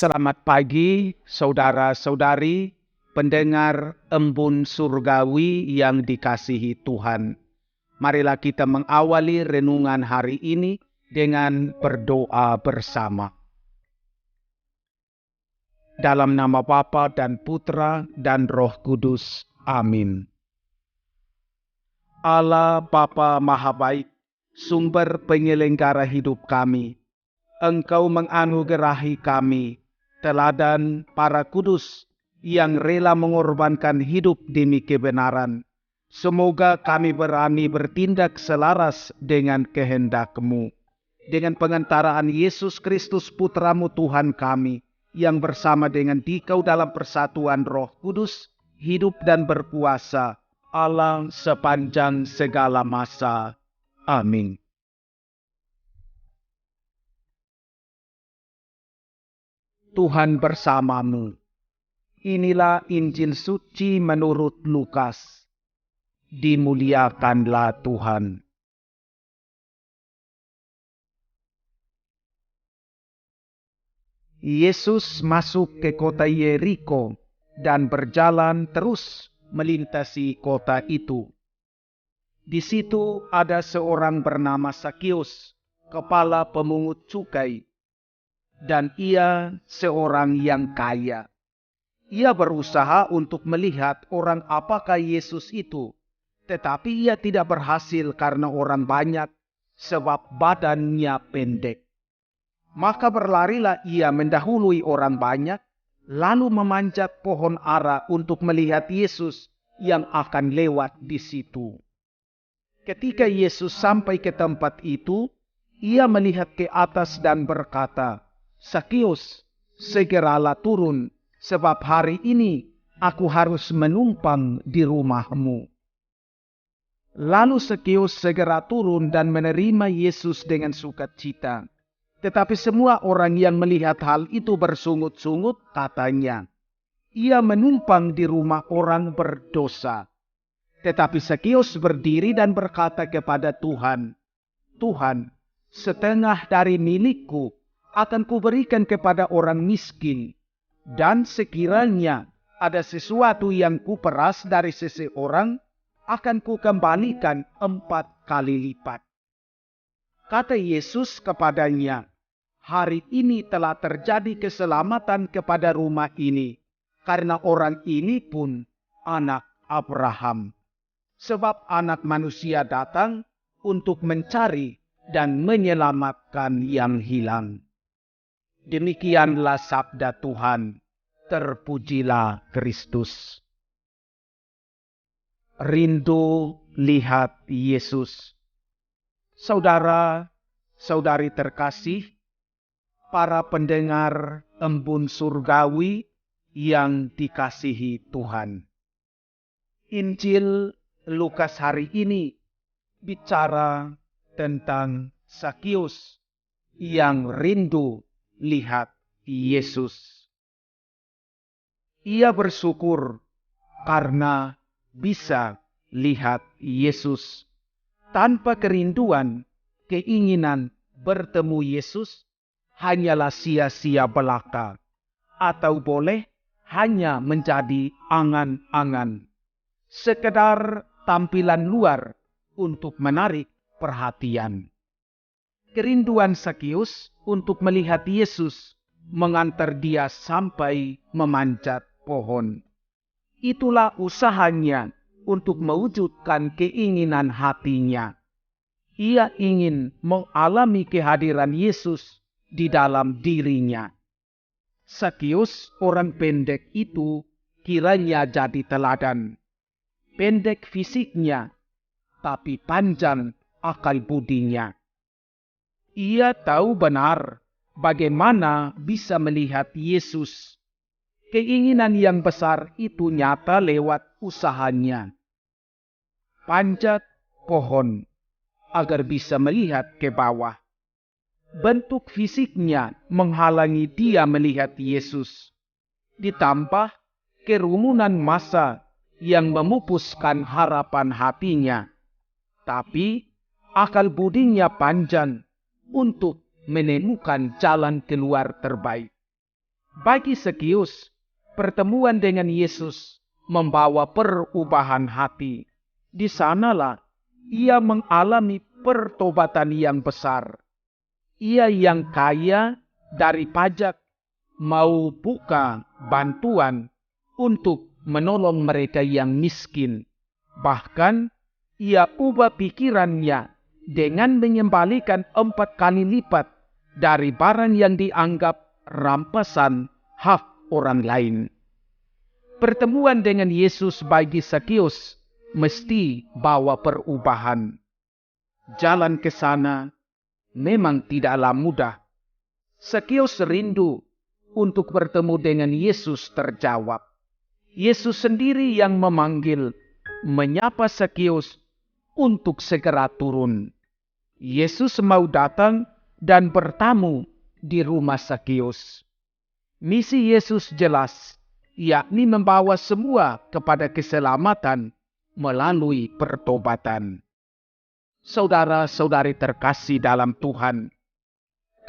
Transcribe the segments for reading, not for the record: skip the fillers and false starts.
Selamat pagi, saudara-saudari, pendengar embun surgawi yang dikasihi Tuhan. Marilah kita mengawali renungan hari ini dengan berdoa bersama. Dalam nama Bapa dan Putra dan Roh Kudus. Amin. Allah Bapa Maha Baik, sumber penyelenggara hidup kami, Engkau menganugerahi kami teladan para kudus yang rela mengorbankan hidup demi kebenaran. Semoga kami berani bertindak selaras dengan kehendak-Mu. Dengan pengantaraan Yesus Kristus Putra-Mu Tuhan kami, yang bersama dengan Dikau dalam persatuan Roh Kudus, hidup dan berkuasa Allah sepanjang segala masa. Amin. Tuhan bersamamu. Inilah Injil suci menurut Lukas. Dimuliakanlah Tuhan. Yesus masuk ke kota Yeriko dan berjalan terus melintasi kota itu. Di situ ada seorang bernama Sakius, kepala pemungut cukai. Dan ia seorang yang kaya. Ia berusaha untuk melihat orang apakah Yesus itu. Tetapi ia tidak berhasil karena orang banyak, sebab badannya pendek. Maka berlarilah ia mendahului orang banyak, lalu memanjat pohon ara untuk melihat Yesus yang akan lewat di situ. Ketika Yesus sampai ke tempat itu, ia melihat ke atas dan berkata, "Sakius, segeralah turun, sebab hari ini aku harus menumpang di rumahmu." Lalu Sakius segera turun dan menerima Yesus dengan sukacita. Tetapi semua orang yang melihat hal itu bersungut-sungut, katanya, "Ia menumpang di rumah orang berdosa." Tetapi Sakius berdiri dan berkata kepada Tuhan, "Tuhan, setengah dari milikku akan kuberikan kepada orang miskin, dan sekiranya ada sesuatu yang kuperas dari seseorang, akan kukembalikan 4 kali lipat." Kata Yesus kepadanya, "Hari ini telah terjadi keselamatan kepada rumah ini, karena orang ini pun anak Abraham. Sebab Anak Manusia datang untuk mencari dan menyelamatkan yang hilang." Demikianlah sabda Tuhan. Terpujilah Kristus. Rindu lihat Yesus. Saudara-saudari terkasih, para pendengar embun surgawi yang dikasihi Tuhan. Injil Lukas hari ini bicara tentang Sakius yang rindu lihat Yesus. Ia bersyukur karena bisa lihat Yesus. Tanpa kerinduan, keinginan bertemu Yesus hanyalah sia-sia belaka, atau boleh hanya menjadi angan-angan, sekedar tampilan luar untuk menarik perhatian. Kerinduan Sakius untuk melihat Yesus mengantar dia sampai memanjat pohon. Itulah usahanya untuk mewujudkan keinginan hatinya. Ia ingin mengalami kehadiran Yesus di dalam dirinya. Sakius, orang pendek itu, kiranya jadi teladan. Pendek fisiknya, tapi panjang akal budinya. Ia tahu benar bagaimana bisa melihat Yesus. Keinginan yang besar itu nyata lewat usahanya. Panjat pohon agar bisa melihat ke bawah. Bentuk fisiknya menghalangi dia melihat Yesus. Ditambah kerumunan massa yang memupuskan harapan hatinya. Tapi akal budinya panjang untuk menemukan jalan keluar terbaik. Bagi Zakeus, pertemuan dengan Yesus membawa perubahan hati. Di sanalah ia mengalami pertobatan yang besar. Ia yang kaya dari pajak mau buka bantuan untuk menolong mereka yang miskin. Bahkan ia ubah pikirannya dengan mengembalikan 4 kali lipat dari barang yang dianggap rampasan hak orang lain. Pertemuan dengan Yesus bagi Zakeus mesti bawa perubahan. Jalan ke sana memang tidaklah mudah. Zakeus rindu untuk bertemu dengan Yesus terjawab. Yesus sendiri yang memanggil, menyapa Zakeus untuk segera turun. Yesus mau datang dan bertamu di rumah Zakeus. Misi Yesus jelas, yakni membawa semua kepada keselamatan melalui pertobatan. Saudara-saudari terkasih dalam Tuhan,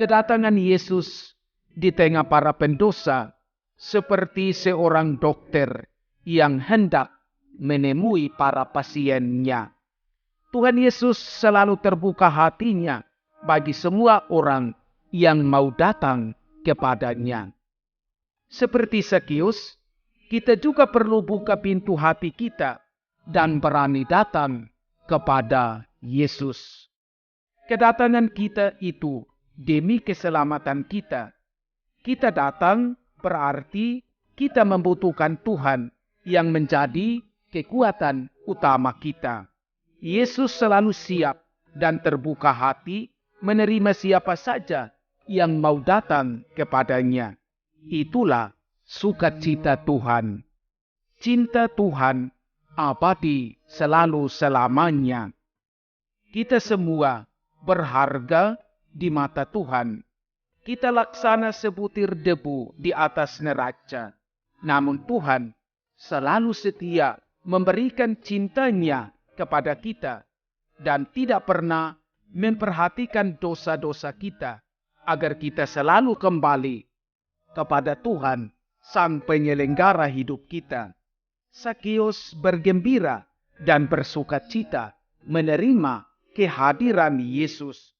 kedatangan Yesus di tengah para pendosa seperti seorang dokter yang hendak menemui para pasiennya. Tuhan Yesus selalu terbuka hatinya bagi semua orang yang mau datang kepadanya. Seperti Zakeus, kita juga perlu buka pintu hati kita dan berani datang kepada Yesus. Kedatangan kita itu demi keselamatan kita. Kita datang berarti kita membutuhkan Tuhan yang menjadi kekuatan utama kita. Yesus selalu siap dan terbuka hati menerima siapa saja yang mau datang kepadanya. Itulah sukacita Tuhan. Cinta Tuhan abadi selalu selamanya. Kita semua berharga di mata Tuhan. Kita laksana sebutir debu di atas neraca. Namun Tuhan selalu setia memberikan cintanya kepada kita dan tidak pernah memperhatikan dosa-dosa kita agar kita selalu kembali kepada Tuhan Sang Penyelenggara hidup kita. Zakeus bergembira dan bersukacita menerima kehadiran Yesus.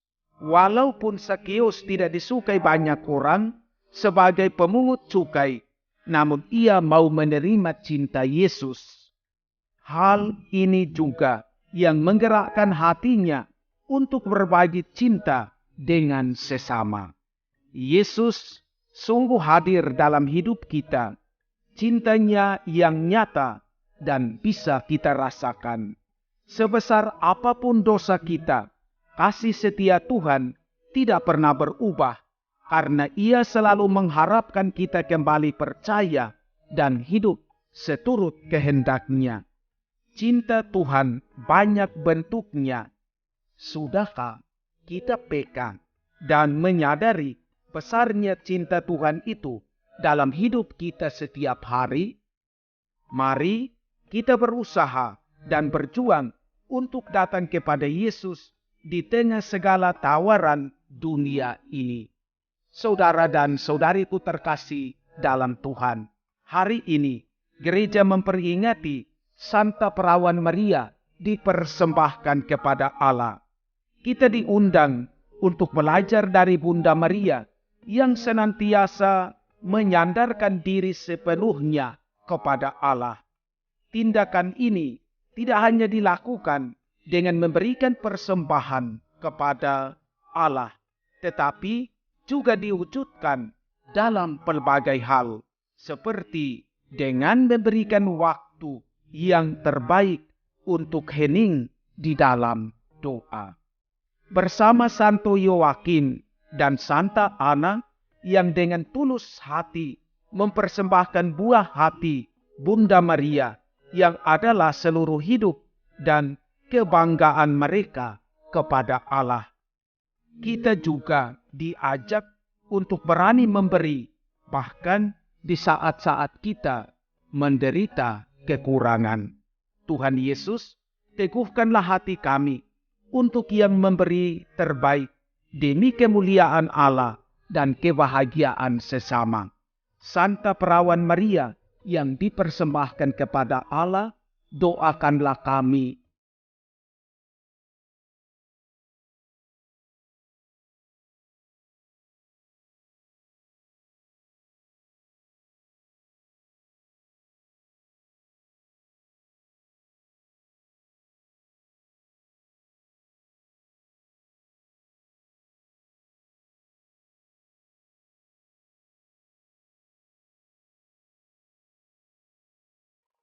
Walaupun Zakeus tidak disukai banyak orang sebagai pemungut cukai, namun ia mau menerima cinta Yesus. Hal ini juga yang menggerakkan hatinya untuk berbagi cinta dengan sesama. Yesus sungguh hadir dalam hidup kita. Cintanya yang nyata dan bisa kita rasakan. Sebesar apapun dosa kita, kasih setia Tuhan tidak pernah berubah karena Ia selalu mengharapkan kita kembali percaya dan hidup seturut kehendak-Nya. Cinta Tuhan banyak bentuknya. Sudahkah kita peka dan menyadari besarnya cinta Tuhan itu dalam hidup kita setiap hari? Mari kita berusaha dan berjuang untuk datang kepada Yesus di tengah segala tawaran dunia ini. Saudara dan saudariku terkasih dalam Tuhan, hari ini gereja memperingati Santa Perawan Maria dipersembahkan kepada Allah. Kita diundang untuk belajar dari Bunda Maria yang senantiasa menyandarkan diri sepenuhnya kepada Allah. Tindakan ini tidak hanya dilakukan dengan memberikan persembahan kepada Allah, tetapi juga diwujudkan dalam pelbagai hal, seperti dengan memberikan waktu yang terbaik untuk hening di dalam doa. Bersama Santo Yoakim dan Santa Ana yang dengan tulus hati mempersembahkan buah hati Bunda Maria yang adalah seluruh hidup dan kebanggaan mereka kepada Allah. Kita juga diajak untuk berani memberi, bahkan di saat-saat kita menderita kekurangan. Tuhan Yesus, teguhkanlah hati kami untuk yang memberi terbaik demi kemuliaan Allah dan kebahagiaan sesama. Santa Perawan Maria yang dipersembahkan kepada Allah, doakanlah kami